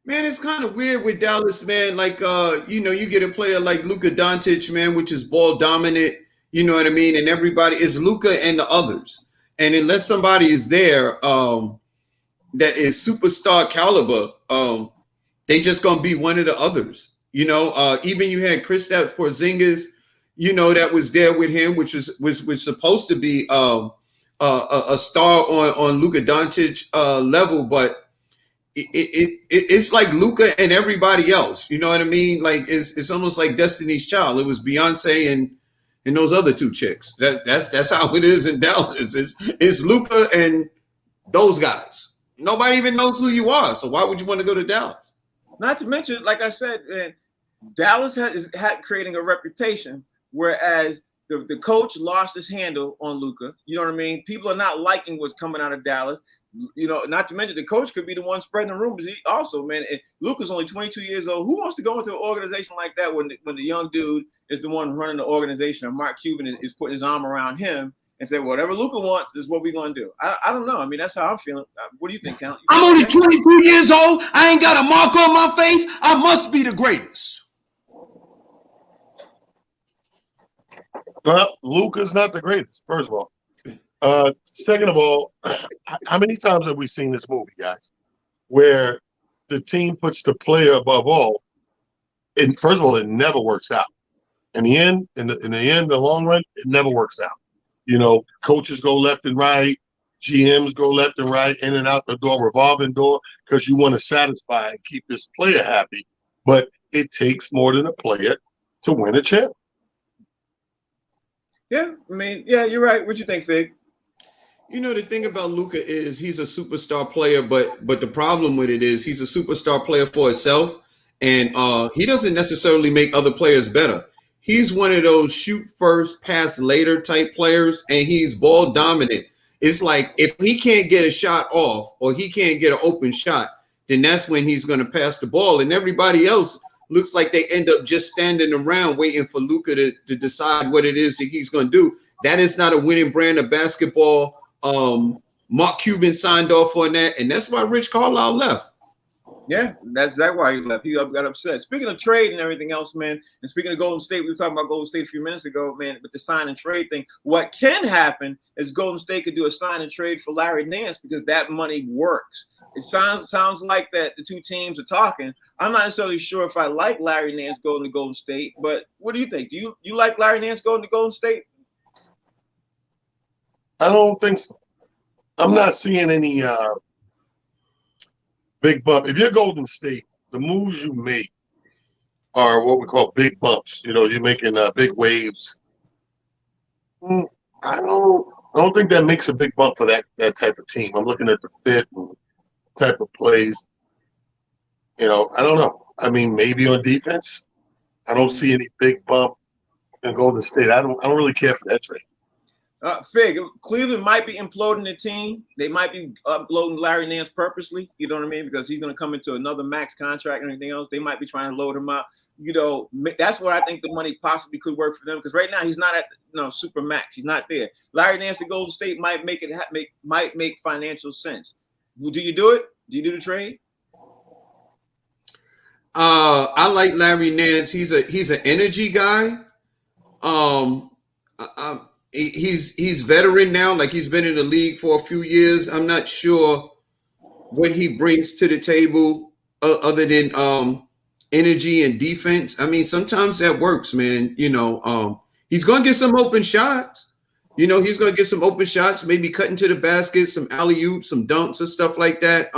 Man, it's kind of weird with Dallas, man. Like, you get a player like Luka Doncic, man, which is ball dominant. You know what I mean? And everybody is Luka and the others. And unless somebody is there that is superstar caliber, they just gonna be one of the others. You know, even you had Kristaps Porzingis, you know, that was there with him, which was supposed to be a star on Luka Doncic level, but it's like Luka and everybody else. You know what I mean? Like it's almost like Destiny's Child. It was Beyonce and those other 2 chicks. That's how it is in Dallas. It's Luka and those guys. Nobody even knows who you are. So why would you want to go to Dallas? Not to mention, like I said, Dallas is creating a reputation, whereas the coach lost his handle on Luka. You know what I mean? People are not liking what's coming out of Dallas. You know, not to mention the coach could be the one spreading the rumors. Also, man, Luka's only 22 years old. Who wants to go into an organization like that when the young dude is the one running the organization, and Mark Cuban is putting his arm around him and say, whatever Luka wants, this is what we're going to do. I don't know. I mean, that's how I'm feeling. What do you think, Count? I'm only 22 years old. I ain't got a mark on my face. I must be the greatest. Well, Luka's not the greatest, first of all. Second of all, how many times have we seen this movie, guys, where the team puts the player above all? And first of all, it never works out. In the end, the long run, it never works out. You know, coaches go left and right, GMs go left and right, in and out the door, revolving door, because you want to satisfy and keep this player happy. But it takes more than a player to win a chip. Yeah, I mean, yeah, you're right. What you think, Fig? You know, the thing about Luka is he's a superstar player, but the problem with it is he's a superstar player for himself, and he doesn't necessarily make other players better. He's one of those shoot first, pass later type players, and he's ball dominant. It's like if he can't get a shot off or he can't get an open shot, then that's when he's going to pass the ball, and everybody else looks like they end up just standing around waiting for Luka to decide what it is that he's going to do. That is not a winning brand of basketball. Mark Cuban signed off on that, and that's why Rich Carlisle left. Yeah, that's exactly why he left. He got upset. Speaking of trade and everything else, man, and speaking of Golden State, we were talking about Golden State a few minutes ago, man, with the sign and trade thing. What can happen is Golden State could do a sign and trade for Larry Nance because that money works. It sounds like that the two teams are talking. I'm not necessarily sure if I like Larry Nance going to Golden State, but what do you think? Do you like Larry Nance going to Golden State? I don't think so. I'm not seeing any big bump. If you're Golden State, the moves you make are what we call big bumps. You know, you're making big waves. I don't think that makes a big bump for that type of team. I'm looking at the fit and type of plays. You know, I don't know. I mean, maybe on defense, I don't see any big bump in Golden State. I don't really care for that trade. Fig, Cleveland might be imploding the team. They might be uploading Larry Nance purposely. You know what I mean? Because he's going to come into another max contract and anything else. They might be trying to load him out. You know, that's where I think the money possibly could work for them. Because right now he's not at super max. He's not there. Larry Nance to Golden State might make financial sense. Do you do it? Do you do the trade? I like Larry Nance. He's an energy guy. He's veteran now, like he's been in the league for a few years. I'm not sure what he brings to the table other than energy and defense. I mean, sometimes that works, man. You know, he's going to get some open shots. You know, he's going to get some open shots, maybe cutting to the basket, some alley-oops, some dunks and stuff like that.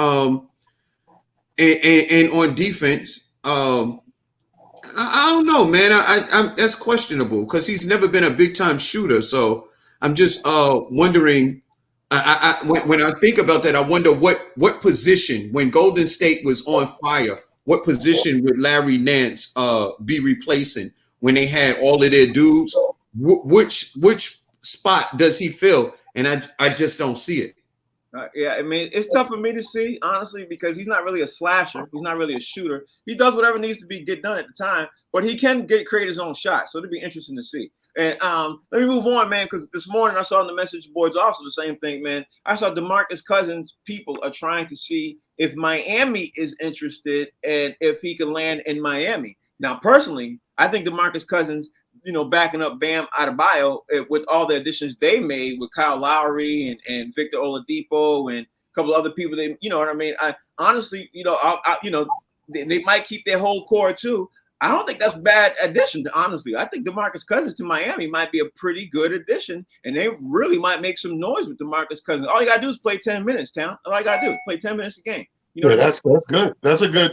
And on defense, I don't know, man. I'm that's questionable because he's never been a big time shooter. So I'm just wondering. When I think about that, I wonder what position when Golden State was on fire, what position would Larry Nance be replacing when they had all of their dudes? Which spot does he fill? And I just don't see it. Yeah, I mean, it's tough for me to see, honestly, because he's not really a slasher. He's not really a shooter. He does whatever needs to get done at the time, but he can create his own shot. So it'll be interesting to see. And let me move on, man, because this morning I saw on the message boards also the same thing, man. I saw DeMarcus Cousins people are trying to see if Miami is interested and if he can land in Miami. Now, personally, I think DeMarcus Cousins, backing up Bam Adebayo with all the additions they made with Kyle Lowry and Victor Oladipo and a couple other people. You know what I mean? I honestly, they might keep their whole core too. I don't think that's a bad addition. Honestly, I think DeMarcus Cousins to Miami might be a pretty good addition, and they really might make some noise with DeMarcus Cousins. All you gotta do is play 10 minutes, Town. All you gotta do is play 10 minutes a game. Yeah, that's good. That's a good.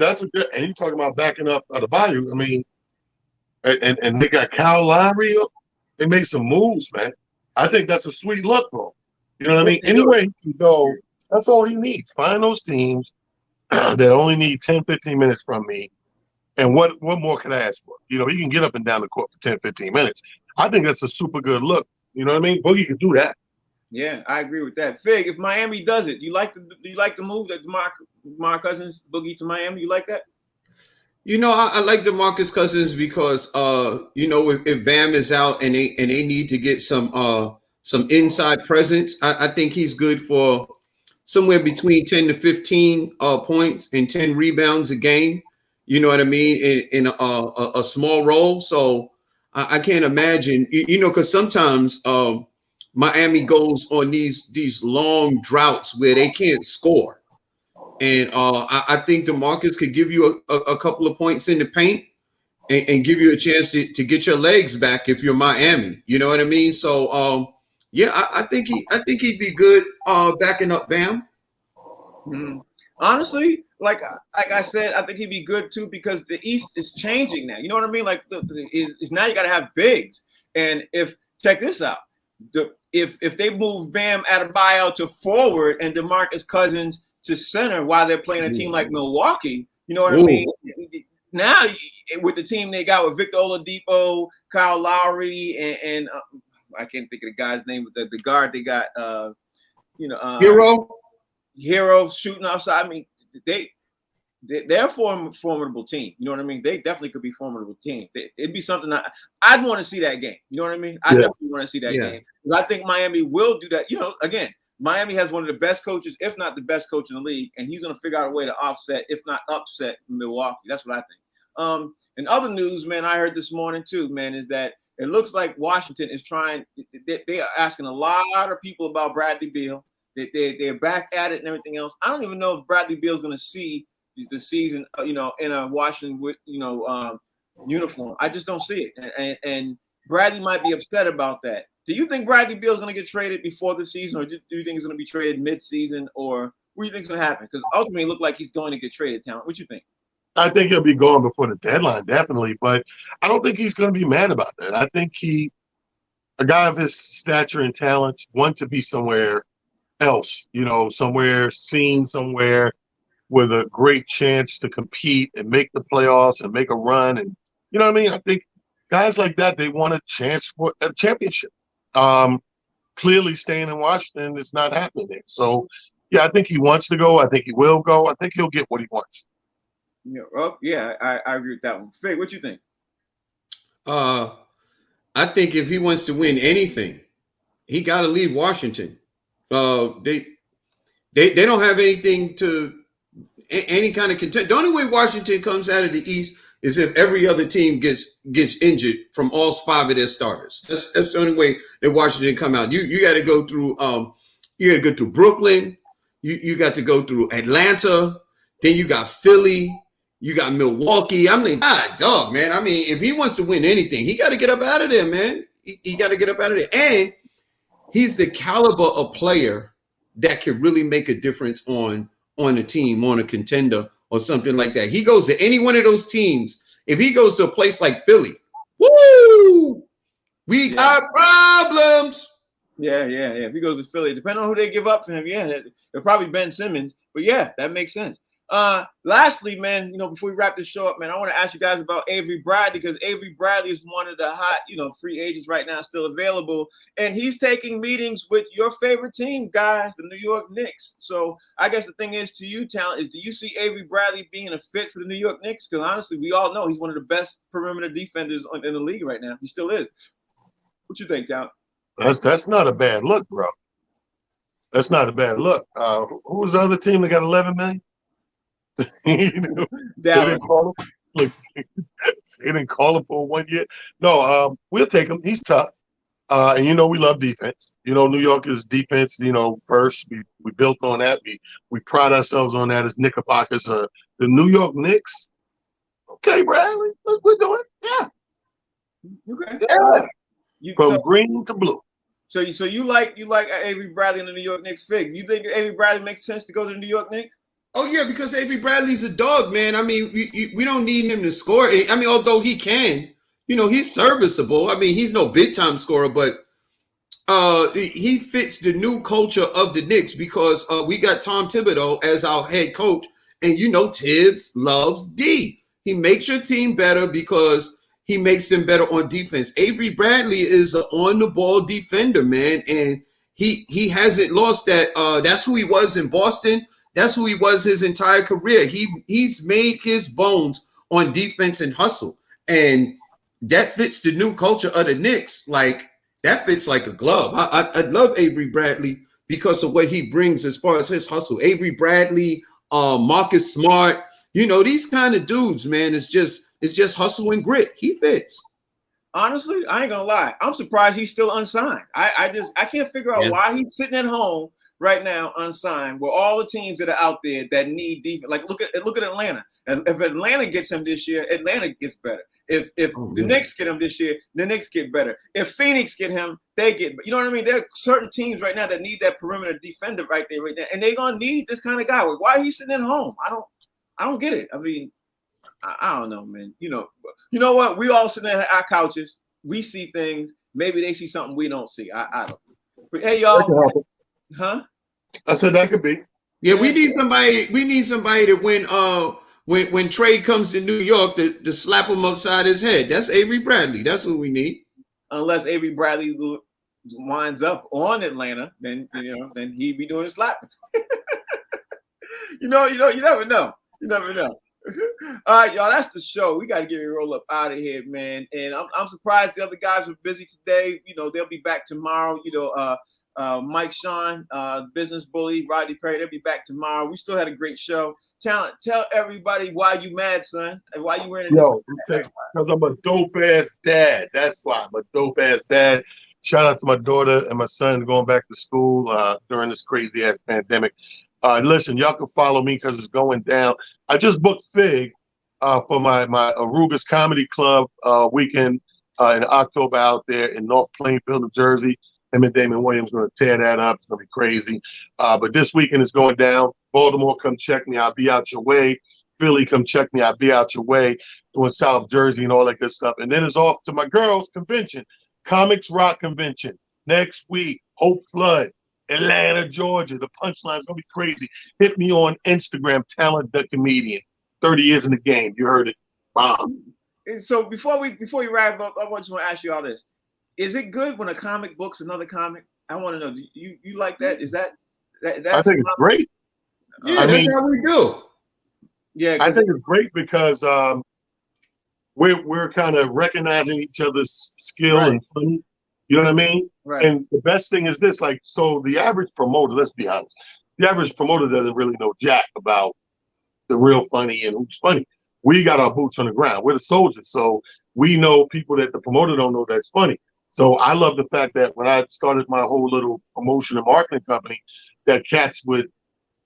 And you talking about backing up Adebayo? I mean. And they got Kyle Lowry. They made some moves, man. I think that's a sweet look, bro. You know what I mean? Anyway he can go, that's all he needs. Find those teams that only need 10, 15 minutes from me. And what more can I ask for? He can get up and down the court for 10, 15 minutes. I think that's a super good look. You know what I mean? Boogie can do that. Yeah, I agree with that. Fig, if Miami does it, do you like the move that DeMarcus Cousins Boogie to Miami? You like that? I like DeMarcus Cousins because if Bam is out and they need to get some inside presence, I think he's good for somewhere between 10 to 15 points and 10 rebounds a game. You know what I mean? In a small role. So I can't imagine, because sometimes Miami goes on these long droughts where they can't score. And I think DeMarcus could give you a couple of points in the paint and give you a chance to get your legs back if you're Miami. You know what I mean? So Yeah, I think he'd be good backing up Bam. Mm-hmm. Honestly, like I said, I think he'd be good too because the East is changing now. You know what I mean? Like is now you got to have bigs, and if check this out, if they move Bam Adebayo to forward and DeMarcus Cousins to center while they're playing a team like Milwaukee, you know what I mean? Now with the team they got with Victor Oladipo, Kyle Lowry, and I can't think of the guy's name, but the guard they got, Hero shooting outside. I mean, they're a formidable team. You know what I mean? They definitely could be a formidable team. It'd be something I'd want to see that game. You know what I mean? I definitely want to see that game. Because I think Miami will do that. You know, again, Miami has one of the best coaches, if not the best coach in the league, and he's going to figure out a way to offset, if not upset, Milwaukee. That's what I think. In other news, man, I heard this morning too, man, is that it looks like Washington is trying. They are asking a lot of people about Bradley Beal. They're back at it and everything else. I don't even know if Bradley Beal's going to see the season, in a Washington uniform. I just don't see it. And Bradley might be upset about that. Do you think Bradley Beal's going to get traded before the season, or do you think he's going to be traded mid-season, or what do you think is going to happen? Because ultimately, it looked like he's going to get traded. Talent. What do you think? I think he'll be gone before the deadline, definitely. But I don't think he's going to be mad about that. I think a guy of his stature and talents, wants to be somewhere else, somewhere seen somewhere with a great chance to compete and make the playoffs and make a run. And you know what I mean? I think guys like that, they want a chance for a championship. Clearly staying in Washington is not happening there. So yeah, I think he wants to go. I think he will go. I think he'll get what he wants. Yeah, I agree with that one. Fig, what you think? I think if he wants to win anything, he got to leave Washington. They don't have anything to any kind of content. The only way Washington comes out of the East is if every other team gets injured from all 5 of their starters. That's the only way that Washington come out. You got to go through Brooklyn. You got to go through Atlanta. Then you got Philly. You got Milwaukee. I mean, dog, man. I mean, if he wants to win anything, he got to get up out of there, man. He got to get up out of there. And he's the caliber of player that can really make a difference on a team, on a contender or something like that. He goes to any one of those teams. If he goes to a place like Philly, woo, we got problems. Yeah. If he goes to Philly, depending on who they give up for him, they're probably Ben Simmons. But yeah, that makes sense. Lastly, man, before we wrap this show up, man, I want to ask you guys about Avery Bradley, because Avery Bradley is one of the hot, free agents right now still available. And he's taking meetings with your favorite team, guys, the New York Knicks. So I guess the thing is to you, Talent, is do you see Avery Bradley being a fit for the New York Knicks? Because honestly, we all know he's one of the best perimeter defenders in the league right now. He still is. What you think, Talent? That's not a bad look, bro. That's not a bad look. Who was the other team that got 11 million? They didn't call him. Look, they didn't call him for 1 year. No, we'll take him. He's tough. And we love defense. New York is defense, first. We built on that. We pride ourselves on that as Knickerbockers. The New York Knicks. Okay, Bradley, we're doing it. Yeah. Okay. Yeah. From green to blue. So you like Avery Bradley in the New York Knicks? Fig, you think Avery Bradley makes sense to go to the New York Knicks? Oh, yeah, because Avery Bradley's a dog, man. I mean, we don't need him to score. I mean, although he can, he's serviceable. I mean, he's no big-time scorer, but he fits the new culture of the Knicks because we got Tom Thibodeau as our head coach, and Tibbs loves D. He makes your team better because he makes them better on defense. Avery Bradley is an on-the-ball defender, man, and he hasn't lost that. That's who he was in Boston. That's who he was his entire career. He's made his bones on defense and hustle. And that fits the new culture of the Knicks. Like, that fits like a glove. I love Avery Bradley because of what he brings as far as his hustle. Avery Bradley, Marcus Smart, these kind of dudes, man, it's just hustle and grit. He fits. Honestly, I ain't gonna lie. I'm surprised he's still unsigned. I can't figure out why he's sitting at home right now unsigned with all the teams that are out there that need defense. Like look at Atlanta. And if Atlanta gets him this year, Atlanta gets better. If the Knicks get him this year, the Knicks get better. If Phoenix get him, they get. You know what I mean? There are certain teams right now that need that perimeter defender right there, right now, and they're gonna need this kind of guy. Why are he sitting at home? I don't get it. I mean, I don't know, man. You know what? We all sitting at our couches. We see things. Maybe they see something we don't see. I don't. But hey, y'all. Huh? I said that could be. Yeah, we need somebody. We need somebody to when Trey comes to New York to slap him upside his head. That's Avery Bradley. That's what we need. Unless Avery Bradley winds up on Atlanta, then he'd be doing the slapping. You never know. You never know. All right, y'all. That's the show. We got to get a roll up out of here, man. And I'm surprised the other guys were busy today. They'll be back tomorrow. Mike Sean, Business Bully, Rodney Perry, they'll be back tomorrow. We still had a great show. Talent, tell everybody why you mad, son, and why you wearing a because I'm a dope ass dad. That's why I'm a dope ass dad. Shout out to my daughter and my son going back to school during this crazy ass pandemic. Listen, y'all can follow me because it's going down. I just booked Fig for my Arugas Comedy Club weekend in October out there in North Plainfield, New Jersey. Him and Damon Williams going to tear that up. It's going to be crazy. But this weekend is going down. Baltimore, come check me. I'll be out your way. Philly, come check me. I'll be out your way. Doing South Jersey and all that good stuff. And then it's off to my girls' convention, Comics Rock Convention, next week. Hope Flood, Atlanta, Georgia. The punchline is going to be crazy. Hit me on Instagram, Talent the Comedian. 30 years in the game. You heard it. Wow. So before you wrap up, I just want to ask you all this. Is it good when a comic books another comic? I want to know. Do you like that? Is that I think it's great. Yeah, that's how we do. Yeah, I think it's great because we're kind of recognizing each other's skill and funny. You know what I mean? Right. And the best thing is this: so the average promoter, let's be honest, the average promoter doesn't really know jack about the real funny and who's funny. We got our boots on the ground. We're the soldiers, so we know people that the promoter don't know that's funny. So I love the fact that when I started my whole little promotion and marketing company, that cats would,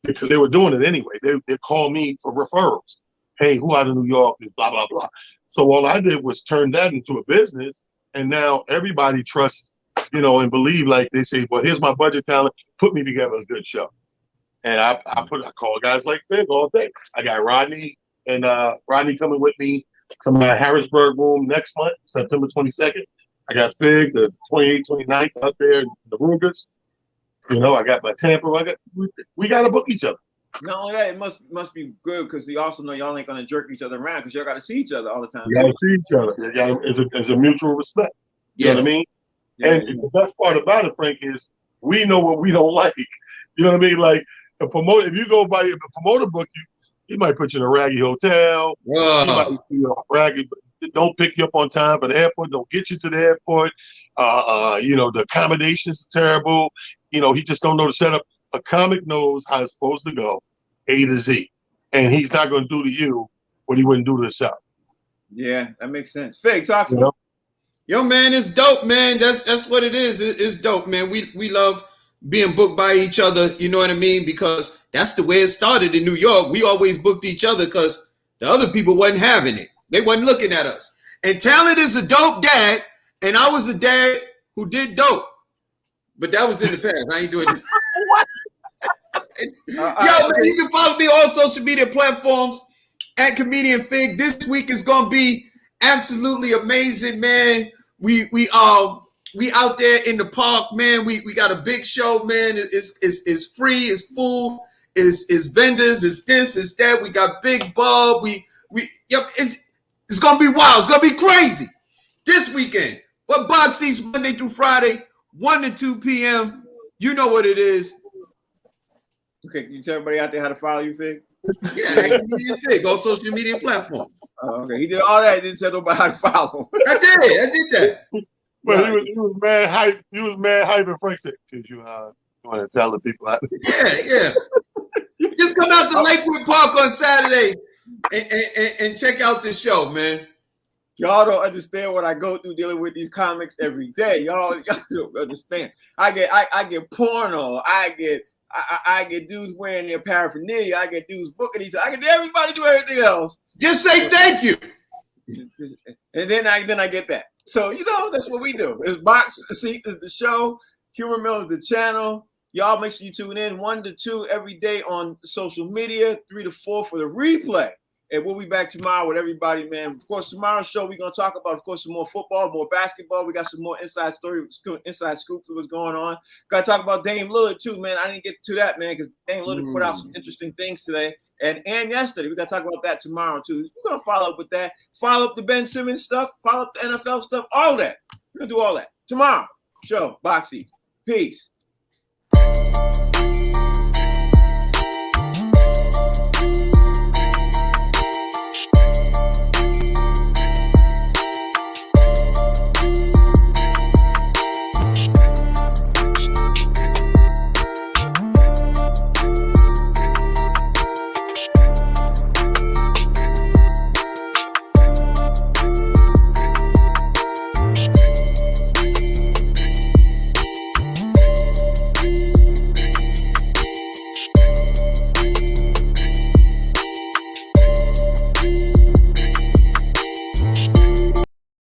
because they were doing it anyway, they call me for referrals. Hey, who out of New York is blah, blah, blah. So all I did was turn that into a business. And now everybody trusts, and believe, like they say, well, here's my budget talent, put me together a good show. And I call guys like Fig all day. I got Rodney and Rodney coming with me to my Harrisburg room next month, September 22nd. I got Fig the 28th, 29th out there in the Rugas. I got my Tampa. We got to book each other. Not only that, it must be good because you also know y'all ain't going to jerk each other around because y'all got to see each other all the time. You got to see each other. It's a mutual respect. You know what I mean? Yeah. And the best part about it, Frank, is we know what we don't like. You know what I mean? Like a promoter, if you go by the promoter book, he might put you in a raggy hotel. He might raggy. Don't pick you up on time for the airport. Don't get you to the airport. The accommodations are terrible. He just don't know the setup. A comic knows how it's supposed to go, A to Z, and he's not going to do to you what he wouldn't do to himself. Yeah, that makes sense. Fig, talk to me. Yo, man, it's dope, man. That's what it is. It's dope, man. We love being booked by each other. You know what I mean? Because that's the way it started in New York. We always booked each other because the other people wasn't having it. They wasn't looking at us. And Talent is a dope dad, and I was a dad who did dope. But that was in the past. I ain't doing it. Man, you can follow me on social media platforms at Comedian Fig. This week is gonna be absolutely amazing, man. We out there in the park, man. We got a big show, man. It's free, it's food, it's vendors, it's this, it's that. We got Big Bub. It's gonna be wild. It's gonna be crazy this weekend. What box seats Monday through Friday, 1 to 2 p.m. You know what it is. Okay, can you tell everybody out there how to follow you, Fig? Yeah, Fig on social media platforms. Okay, he did all that. He didn't tell nobody how to follow him. I did that. Well, he was mad hype. He was mad hype, and Frank said, "Cause you want to tell the people out there." Yeah. Just come out to Lakewood Park on Saturday and check out the show, man. Y'all don't understand what I go through dealing with these comics every day. Y'all don't understand. I get porno. I get I get dudes wearing their paraphernalia. I get dudes booking these. I get everybody do everything else. Just say thank you. And then I get that. So, that's what we do. It's Box Seats is the show. Humor Mill is the channel. Y'all make sure you tune in 1 to 2 every day on social media, 3 to 4 for the replay. And we'll be back tomorrow with everybody, man. Of course, tomorrow's show, we're going to talk about, of course, some more football, more basketball. We got some more inside scoops of what's going on. Got to talk about Dame Lillard, too, man. I didn't get to that, man, because Dame Lillard put out some interesting things today and yesterday. We got to talk about that tomorrow, too. We're going to follow up with that. Follow up the Ben Simmons stuff. Follow up the NFL stuff. All that. We're going to do all that. Tomorrow, show, Box Seats. Peace.